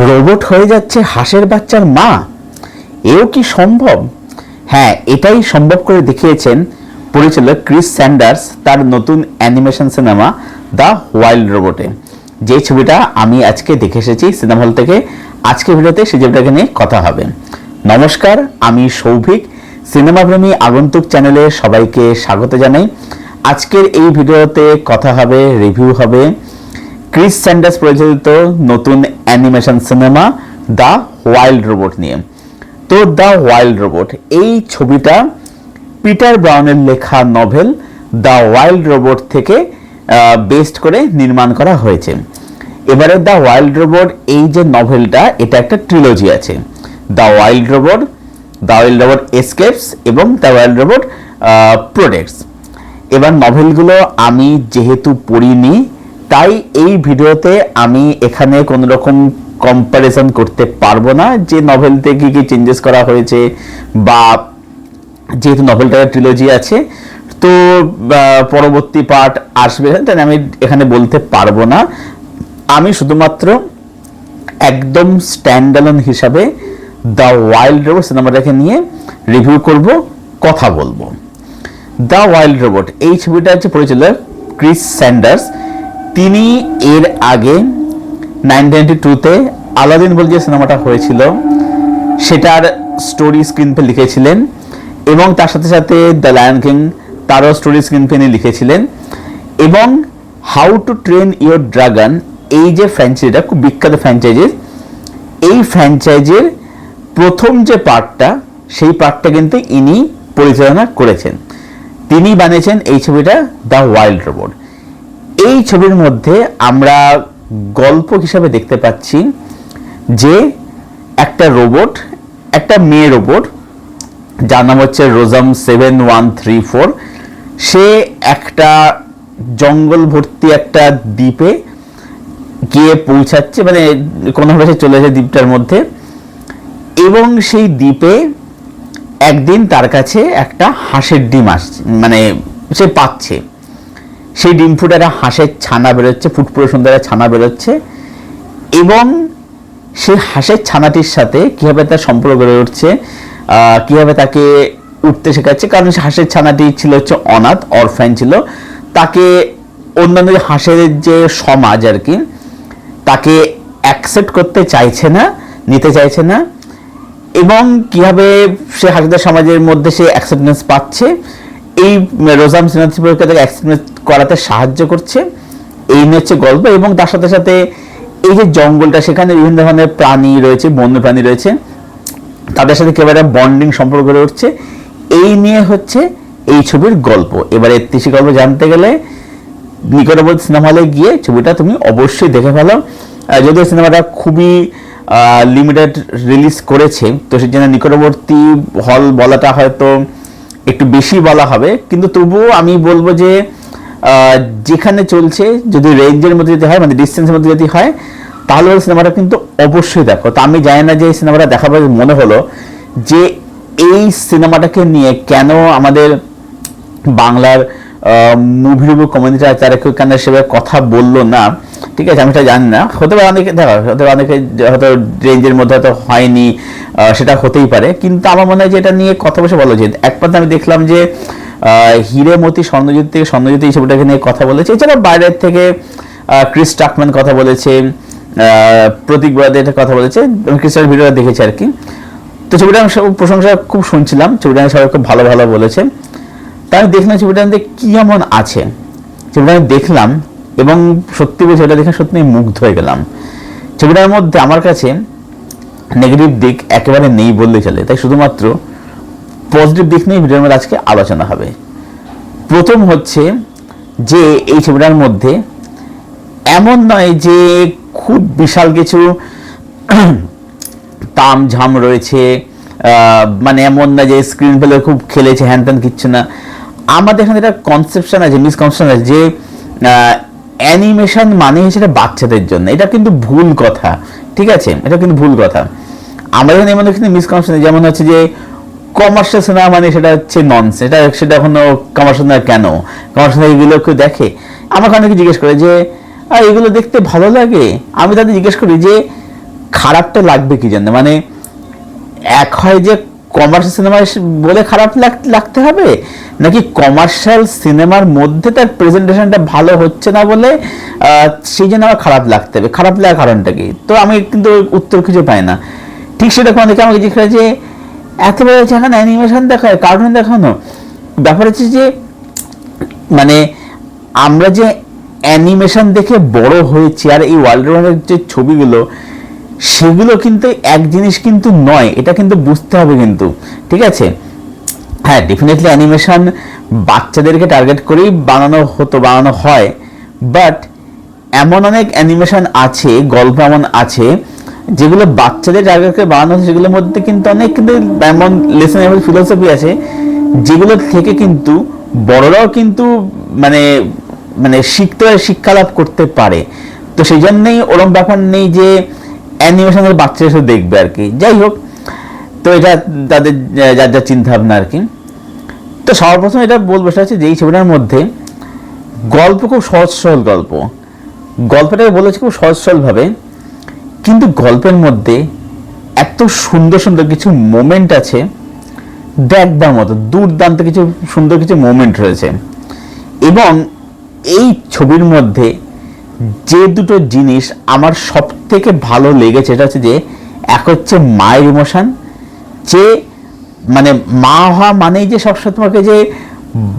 Robot হয়ে যাচ্ছে হাঁসের বাচ্চার মা, এও কি সম্ভব? হ্যাঁ, এটাই সম্ভব করে দেখিয়েছেন পরিচালক ক্রিস স্যান্ডার্স তার নতুন অ্যানিমেশন সিনেমা দ্য ওয়াইল্ড রোবটে। যে ছবিটা আমি আজকে দেখে এসেছি সিনেমা হল থেকে। আজকে ভিডিওতে সেই ছবিটাকে নিয়ে কথা হবে। নমস্কার, আমি সৌভিক, সিনেমা প্রেমী আগন্তুক চ্যানেলে সবাইকে স্বাগত জানাই। আজকের এই ভিডিওতে কথা হবে, রিভিউ হবে ক্রিস স্যান্ডার্স পরিচালিত নতুন animation cinema the wild robot নিয়ে। তো দ্য ওয়াইল্ড রোবট এই ছবিটা পিটার ব্রাউনের লেখা নভেল দ্য ওয়াইল্ড রোবট থেকে বেস্ট করে নির্মাণ করা হয়েছে। এবারে দ্য ওয়াইল্ড রোবট এই যে নভেলটা, এটা একটা ট্রিলজি আছে, দ্য ওয়াইল্ড রোবট এসকেপস এবং দ্য ওয়াইল্ড রোবট প্রোটেক্টস। এবার নভেলগুলো আমি যেহেতু পড়িনি, তাই এই ভিডিওতে আমি এখানে কোনো রকম কম্পারিজন করতে পারবো না যে নভেলতে কি কি চেঞ্জেস করা হয়েছে, বা যেহেতু নভেলটার ট্রিলজি আছে তো পরবর্তী পার্ট আসবে, তাই আমি এখানে বলতে পারবো না। আমি শুধুমাত্র একদম স্ট্যান্ডঅ্যালোন হিসাবে দ্য ওয়াইল্ড রোবট সিনেমাটাকে নিয়ে রিভিউ করব, কথা বলবো। দ্য ওয়াইল্ড রোবট এই ছবিটা হচ্ছে পরিচালক ক্রিস স্যান্ডার্স। তিনি এর আগে 1992-তে আলাদিন বলে যে সিনেমাটা হয়েছিল সেটার স্টোরি স্ক্রিনপ্লে লিখেছিলেন, এবং তার সাথে সাথে দ্য লায়ন কিং তারও স্টোরি স্ক্রিনপ্লে নিয়ে লিখেছিলেন। এবং how to train your dragon এই যে ফ্র্যাঞ্চাইজিটা খুব বিখ্যাত ফ্র্যাঞ্চাইজি, এই ফ্র্যাঞ্চাইজির প্রথম যে পার্টটা, সেই পার্টটা কিন্তু ইনি পরিচালনা করেছেন। তিনি বানিয়েছেন এই ছবিটা দ্য ওয়াইল্ড রোবট। এই ছবির মধ্যে আমরা গল্প হিসাবে দেখতে পাচ্ছি যে একটা রোবট, একটা মেয়ে রোবট যার নাম হচ্ছে রোজাম 7134, সে একটা জঙ্গল ভর্তি একটা দ্বীপে গিয়ে পৌঁছাচ্ছে, মানে কোনোভাবে সে চলে যায় দ্বীপটার মধ্যে, এবং সেই দ্বীপে একদিন তার কাছে একটা হাঁসের ডিম আসছে, মানে সে পাচ্ছে। সেই ডিম ফুটে একটা হাঁসের ছানা বেরোচ্ছে, ফুটপুরো সুন্দর ছানা বেরোচ্ছে, এবং সেই হাঁসের ছানাটির সাথে কীভাবে তার সম্পর্ক গড়ে উঠছে, কীভাবে তাকে উঠতে শেখাচ্ছে। কারণ হাঁসের ছানাটি ছিল হচ্ছে অনাথ, অরফ্যান ছিল, তাকে অন্যান্য হাঁসের যে সমাজ আর কি তাকে অ্যাকসেপ্ট করতে চাইছে না, নিতে চাইছে না, এবং কীভাবে সে হাঁসদের সমাজের মধ্যে সে অ্যাকসেপ্টেন্স পাচ্ছে, এই রোজাম সিনাথিপুরকে তাকে অ্যাকসেপ্টেন্স করাতে সাহায্য করছে। এই নিয়ে হচ্ছে গল্প। এবং তার সাথে সাথে এই যে জঙ্গলটা, সেখানে বিভিন্ন ধরনের প্রাণী রয়েছে, বন্য প্রাণী রয়েছে, তাদের সাথে কেবল একটা বন্ডিং সম্পর্ক গড়ে উঠছে। এই নিয়ে হচ্ছে এই ছবির গল্প। এবারে এর গল্প জানতে গেলে নিকটবর্তী সিনেমা হলে গিয়ে ছবিটা তুমি অবশ্যই দেখে ফেলো। যদিও সিনেমাটা খুবই লিমিটেড রিলিজ করেছে, তো সেই জন্য নিকটবর্তী হল বলাটা হয়তো একটু বেশি বলা হবে, কিন্তু তবুও আমি বলবো যে যেখানে চলছে, যদি রেঞ্জের মধ্যে যদি হয়, মানে ডিস্টেন্সের মধ্যে যদি হয়, তাহলে সিনেমাটা কিন্তু অবশ্যই দেখো। তো আমি জানি না যে এই সিনেমাটা দেখার পরে মনে হলো যে এই সিনেমাটাকে নিয়ে কেন আমাদের বাংলার মুভি রিভিউ কমিউনিটি তারা কেউ কেন সেভাবে কথা বললো না। ঠিক আছে, আমি সেটা জানি না, হতে পারে অনেকে দেখা, হতে পারে অনেকে হয়তো রেঞ্জের মধ্যে হয়তো হয়নি, সেটা হতেই পারে, কিন্তু আমার মনে হয় যে এটা নিয়ে কথা বসে বলা উচিত। এক কথা আমি দেখলাম যে হিরেমতি স্বর্ণজ্যোতি থেকে স্বর্ণজ্যোতি এই ছবিটাকে নিয়ে কথা বলেছে, এছাড়া বাইরের থেকে ক্রিস টাকম্যান কথা বলেছে, প্রতীক বরাদের কথা বলেছে, আমি ক্রিস্টার ভিডিওটা দেখেছি আর কি। তো ছবিটা আমি সব প্রশংসা খুব শুনছিলাম, ছবিটা আমি সবাই খুব ভালো ভালো বলেছে। তাই আমি দেখলাম ছবিটার মধ্যে কী এমন আছে, ছবিটা আমি দেখলাম এবং সত্যি বলছি ওটা দেখে সত্যি মুগ্ধ হয়ে গেলাম। ছবিটার মধ্যে আমার কাছে নেগেটিভ দিক একেবারে নেই বললেই চলে, তাই শুধুমাত্র পজিটিভ দিক নিয়ে ভিডিওর মধ্যে আজকে আলোচনা হবে। প্রথম হচ্ছে যে এই ছবিটার মধ্যে এমন নয় যে খুব বিশাল কিছু তামঝাম রয়েছে, মানে এমন না যে স্ক্রিন প্লে খুব খেলেছে, হ্যান ত্যান কিচ্ছু না। আমাদের এখানে একটা কনসেপশন আছে, মিসকনসেপশন আছে যে অ্যানিমেশন মানে সেটা বাচ্চাদের জন্য। এটা কিন্তু ভুল কথা, ঠিক আছে, এটা কিন্তু ভুল কথা। আমাদের এখানে এমন কিন্তু মিসকনসেপশন, যেমন হচ্ছে যে কমার্শিয়াল সিনেমা মানে সেটা হচ্ছে ননসেন্স, সেটা এখনো কমার্শিয়াল না। কেন কমার্শিয়াল এগুলো কেউ দেখে? আমাকে অনেকে জিজ্ঞেস করে যে এগুলো দেখতে ভালো লাগে। আমি তাদের জিজ্ঞেস করি যে খারাপটা লাগবে কি জন্য, মানে এক হয় যে কমার্শিয়াল সিনেমা বলে খারাপ লাগতে হবে, নাকি কমার্শিয়াল সিনেমার মধ্যে তার প্রেজেন্টেশনটা ভালো হচ্ছে না বলে সেই জন্য আমার খারাপ লাগতে হবে, খারাপ লাগার কারণটা কি? তো আমি কিন্তু উত্তর খুঁজে পাই না। ঠিক সেটা অনেকে আমাকে জিজ্ঞাসা যে একেবারে এখন অ্যানিমেশন দেখায়, কার্টুন দেখানো, ব্যাপার হচ্ছে যে মানে আমরা যে অ্যানিমেশন দেখে বড় হয়েছি, আর এই ওয়ার্ল্ডের যে ছবিগুলো সেগুলো কিন্তু এক জিনিস কিন্তু নয়, এটা কিন্তু বুঝতে হবে কিন্তু, ঠিক আছে? হ্যাঁ, ডেফিনেটলি অ্যানিমেশন বাচ্চাদেরকে টার্গেট করেই বানানো হয়, বাট এমন অনেক অ্যানিমেশন আছে, গল্প এমন আছে যেগুলো বাচ্চাদের টার্গেট করে বানানো হয়, সেগুলোর মধ্যে কিন্তু অনেক কিন্তু এমন লেসন এবং ফিলোসফি আছে যেগুলো থেকে কিন্তু বড়রাও কিন্তু মানে মানে শিক্ষা লাভ করতে পারে। তো সেই জন্যই ওরকম ব্যাপার নেই যে অ্যানিমেশনের বাচ্চারা এসে দেখবে আর কি। যাই হোক, তো এটা তাদের যার যার চিন্তা ভাবনা আর কি। তো সর্বপ্রথম এটা বলবো সেটা হচ্ছে যে এই ছবিটার মধ্যে গল্প খুব সহজ সরল গল্পটাকে বলেছে খুব সহজ সরলভাবে, কিন্তু গল্পের মধ্যে এত সুন্দর সুন্দর কিছু মোমেন্ট আছে দেখবার মতো, দুর্দান্ত কিছু সুন্দর কিছু মোমেন্ট রয়েছে। এবং এই ছবির মধ্যে যে দুটো জিনিস আমার সব থেকে ভালো লেগেছে এটা হচ্ছে যে এক হচ্ছে মায়ের ইমোশন, যে মানে মা হওয়া মানেই যে সবসময় তোমাকে যে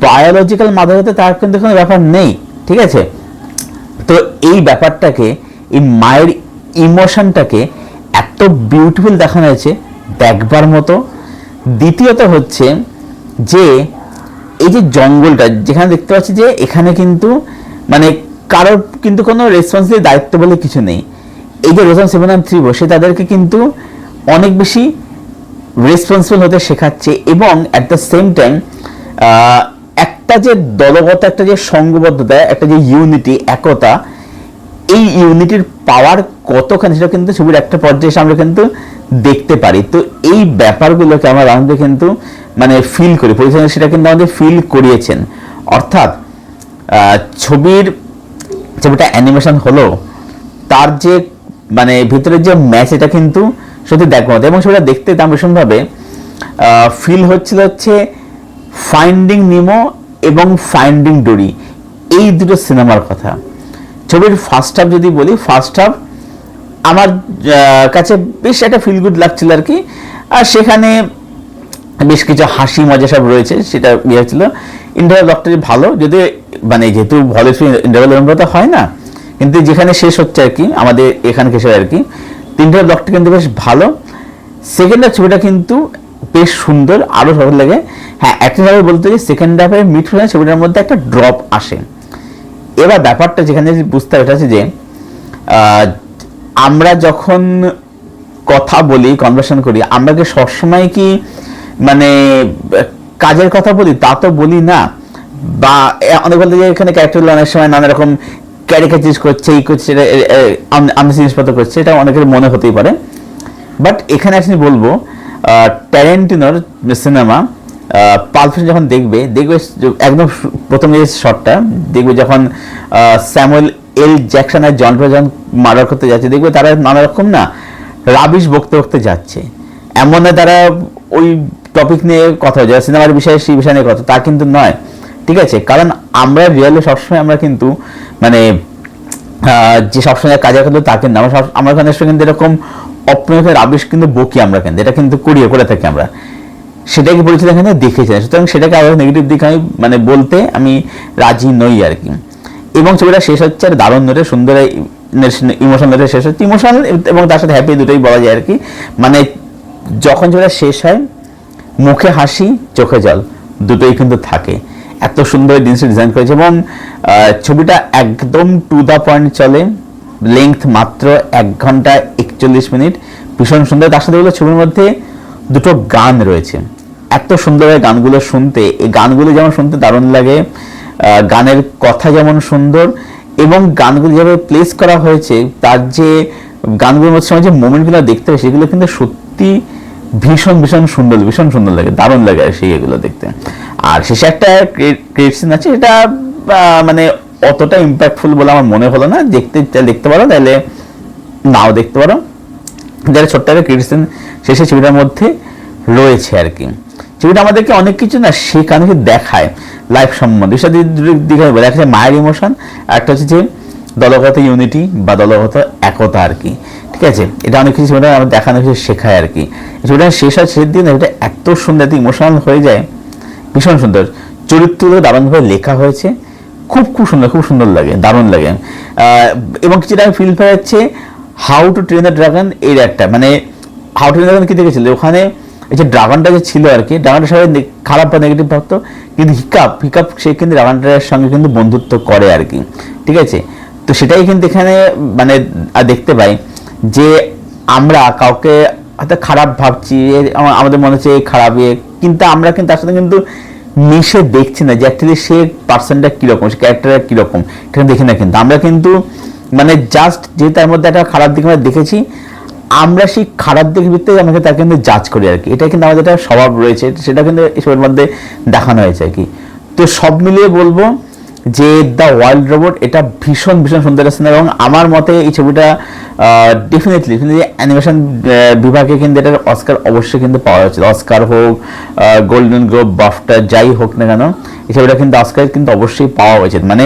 বায়োলজিক্যাল মাদার হতে তার কিন্তু কোনো ব্যাপার নেই, ঠিক আছে? তো এই ব্যাপারটাকে, এই মায়ের ইমোশনটাকে এত বিউটিফুল দেখানো হয়েছে, দেখবার মতো। দ্বিতীয়ত হচ্ছে যে এই যে জঙ্গলটা যেখানে দেখতে পাচ্ছি যে এখানে কিন্তু মানে কারোর কিন্তু কোনো রেসপন্সিবিলিটি দায়িত্ব বলে কিছু নেই। এই যে রোশন সেভেন অ্যান্ড থ্রি সে তাদেরকে কিন্তু অনেক বেশি রেসপন্সিবল হতে শেখাচ্ছে, এবং অ্যাট দ্য সেম টাইম একটা যে দলগত একটা যে সংঘবদ্ধতা, একটা যে ইউনিটি, একতা, এই ইউনিটির পাওয়ার কতখানি সেটা কিন্তু ছবির একটা পর্যায়ে আমরা কিন্তু দেখতে পারি। তো এই ব্যাপারগুলোকে আমরা আমাদের কিন্তু মানে ফিল করি, পরিচালক সেটা কিন্তু আমাদের ফিল করিয়েছেন। অর্থাৎ ছবিটা অ্যানিমেশন হলো, তার যে মানে ভিতরে যে ম্যাচ এটা কিন্তু সত্যি দেখবো, এবং সেটা দেখতে দাম ভীষণভাবে ফিল হচ্ছে ফাইন্ডিং নিমো এবং ফাইন্ডিং ডোরি, এই দুটো সিনেমার কথা। ছবির ফার্স্ট হাফ যদি বলি, ফার্স্ট হাফ আমার কাছে বেশ একটা ফিল গুড লাগছিল আর কি, আর সেখানে বেশ কিছু হাসি মজা সব রয়েছে, সেটা ইয়ে হচ্ছিল। ইন্টারভ্যাল ব্লকটা ভালো, যদি মানে যেহেতু ভালো ইন্টারভ্যাল তো হয় না, কিন্তু যেখানে শেষ হচ্ছে আর কি আমাদের এখানে শেষ হয় আর কি, ইন্টারভ্যাল ব্লকটা কিন্তু বেশ ভালো। সেকেন্ড হাফ ছবিটা কিন্তু বেশ সুন্দর, আরও ভালো লাগে। হ্যাঁ, একইভাবে বলতে যে সেকেন্ড হাফে মিড হয়ে ছবিটার মধ্যে একটা ড্রপ আসে। এবার ব্যাপারটা যেখানে বুঝতে হবে যে আমরা যখন কথা বলি, কনভারসেশন করি, আমরা কি সবসময় কি মানে কাজের কথা বলি? তা তো বলি না। বা অনেক বলতে যে এখানে ক্যারেক্টার অনেক সময় নানা রকম ক্যারিকেচার করছে, এই করছে, আমরা জিনিসপত্র করছে, এটা অনেকের মনে হতেই পারে। বাট এখানে আসলে বলবো ট্যারেন্টিনোর সিনেমা পাল্প ফিকশন যখন দেখবে একদম প্রথম যে শটটা দেখবে, যখন স্যামুয়েল এল জ্যাকসন আর জন যখন মার্ডার করতে যাচ্ছে, দেখবে তারা নানা রকম না রাবিশ বকতে যাচ্ছে, এমন না তারা ওই টপিক নিয়ে কথা হয়ে যায় সিনেমার বিষয়ে, সেই বিষয় নিয়ে কথা, তা কিন্তু নয়, ঠিক আছে? কারণ আমরা রিয়েলি সবসময় আমরা কিন্তু মানে যে সবসময় কাজের কথা তা কিন্তু আমরা কিন্তু এরকম অপ্রয়োজনীয় রাবিশ কিন্তু বকি, আমরা কিন্তু এটা কিন্তু করে থাকি আমরা, সেটাকে পরিচিত এখানে দেখেছেন। সুতরাং সেটাকে আবার নেগেটিভ দিকে আমি মানে বলতে আমি রাজি নই আর কি। এবং ছবিটা শেষ হচ্ছে আর দারুণ নোটে, সুন্দর ইমোশনাল নোটে শেষ হচ্ছে, ইমোশনাল এবং তার সাথে হ্যাপি দুটোই বলা যায় আর কি। মানে যখন ছবিটা শেষ হয় মুখে হাসি চোখে জল দুটোই কিন্তু থাকে, এত সুন্দর জিনিস ডিজাইন করেছে। এবং ছবিটা একদম টু দ্য পয়েন্ট চলে, লেংথ মাত্র 1 ঘন্টা 41 মিনিট, ভীষণ সুন্দর। তার সাথে ছবির মধ্যে দুটো গান রয়েছে, এত সুন্দর গানগুলো শুনতে, এই গানগুলো যেমন শুনতে দারুণ লাগে, গানের কথা যেমন সুন্দর, এবং গানগুলো যেভাবে প্লেস করা হয়েছে, তার যে গানগুলোর মধ্যে যে মোমেন্টগুলো দেখতে হয় সেগুলো কিন্তু সত্যি ভীষণ সুন্দর লাগে, দারুণ লাগে আর সেই এগুলো দেখতে। আর শেষে একটা ক্রেডিট সিন আছে, এটা মানে অতটা ইম্প্যাক্টফুল বলে আমার মনে হলো না, দেখতে পারো, তাহলে নাও দেখতে পারো। যারা ছোট্ট একটা ক্রিটিসিজম শেষে ছবিটার মধ্যে রয়েছে আর কি। ছবিটা আমাদেরকে অনেক কিছু না শেখানো, দেখায় লাইফ সম্বন্ধে। সেটা দিকে দেখা যায় মায়ের ইমোশন, একটা হচ্ছে যে দলগত ইউনিটি বা দলগত একতা আর কি। ঠিক আছে, এটা অনেক কিছু ছবিটা আমাদের দেখানো কিছু শেখায় আর কি। ছবিটা শেষ হয় শেষের দিন, এটা এত সুন্দর, এত ইমোশনাল হয়ে যায়, ভীষণ সুন্দর। চরিত্রগুলো দারুণভাবে লেখা হয়েছে, খুব সুন্দর, খুব সুন্দর লাগে, দারুণ লাগে। এবং যেটা আমি ফিল পাওয়া যাচ্ছে how to train the dragon এর একটা, মানে how to train the dragon কি দেখেছিল ওখানে, এই যে ড্রাগনটা যে ছিল আর কি, ড্রাগনটা সবাই খারাপ বা নেগেটিভ ভাবতো, কিন্তু হিকাপ সে কিন্তু ড্রাগনটার সঙ্গে কিন্তু বন্ধুত্ব করে আর কি। ঠিক আছে, তো সেটাই কিন্তু এখানে মানে দেখতে পাই যে আমরা কাউকে হয়তো খারাপ ভাবছি, আমাদের মনে হচ্ছে খারাপ, কিন্তু আমরা কিন্তু তার সাথে কিন্তু মিশে দেখছি না যে অ্যাকচুয়ালি সে পার্সনটা কীরকম, সে ক্যারেক্টারটা কীরকম, এটা দেখি না। কিন্তু আমরা কিন্তু মানে জাস্ট যে তার মধ্যে একটা খারাপ দিক আমরা দেখেছি, আমরা সেই খারাপ দিকের ভিত্তিতে আমাকে তাকে কিন্তু জাজ করি আর কি। এটা কিন্তু আমাদের একটা স্বভাব রয়েছে, সেটা কিন্তু এসবের মধ্যে দেখানো হয়েছে আর কি। তো সব মিলিয়ে বলবো যে দ্য ওয়াইল্ড রোবট এটা ভীষণ সুন্দর সিনেমা, এবং আমার মতে এই ছবিটা ডেফিনেটলি অ্যানিমেশন বিভাগে কিন্তু এটার অস্কার অবশ্যই কিন্তু পাওয়া উচিত। অস্কার হোক, গোল্ডেন গ্লোব, বাফটা, যাই হোক না কেন, এই ছবিটা কিন্তু অস্কার কিন্তু অবশ্যই পাওয়া উচিত। মানে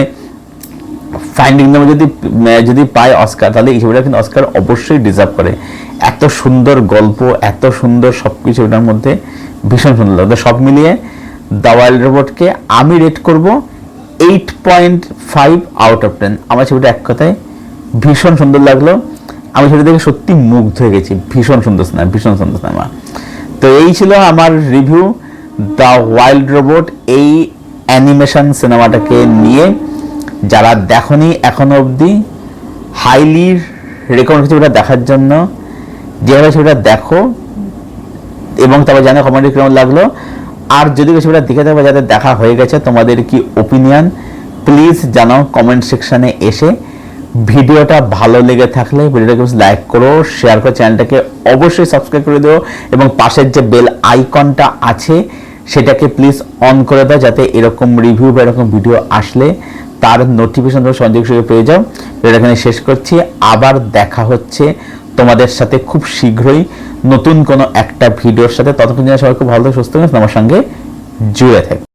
ফাইন্ডিং নেমো যদি পায় অস্কার, তাহলে এই ছবিটা কিন্তু অস্কার অবশ্যই ডিজার্ভ করে। এত সুন্দর গল্প, এত সুন্দর সব কিছু এটার মধ্যে, ভীষণ সুন্দর লাগবে। সব মিলিয়ে দ্য ওয়াইল্ড রোবটকে আমি রেট করবো 8.5 আউট অফ 10। আমার ছবিটা এক কথায় ভীষণ সুন্দর লাগলো, আমি ছবিটা দেখে সত্যি মুগ্ধ হয়ে গেছি। ভীষণ সুন্দর সিনেমা। তো এই ছিল আমার রিভিউ দ্য ওয়াইল্ড রোবট, এই অ্যানিমেশন সিনেমাটাকে নিয়ে। যারা দেখনি এখনো অবধি, হাইলি রেকমেন্ড ছবিটা দেখার জন্য। যেভাবে ছবিটা দেখো এবং তারপর জানো কমেন্টে কেমন লাগলো। আর যদি ছবিটা দেখে থাকবে, যাদের দেখা হয়ে গেছে, তোমাদের কি ওপিনিয়ন প্লিজ জানাও কমেন্ট সেকশনে এসে। ভিডিওটা ভালো লেগে থাকলে ভিডিওটাকে লাইক করো, শেয়ার করো, চ্যানেলটাকে অবশ্যই সাবস্ক্রাইব করে দিও, এবং পাশের যে বেল আইকনটা আছে সেটাকে প্লিজ অন করে দাও, যাতে এরকম রিভিউ বা এরকম ভিডিও আসলে তার নোটিফিকেশন তোমরা সংযোগ পেয়ে যাও। ভিডিওটা এখানে শেষ করছি, আবার দেখা হচ্ছে তোমাদের সাথে খুব শীঘ্রই নতুন কোনো একটা ভিডিওর সাথে। ততক্ষণ সবাই খুব ভালো সুস্থ আমার সঙ্গে জুড়ে থাকে।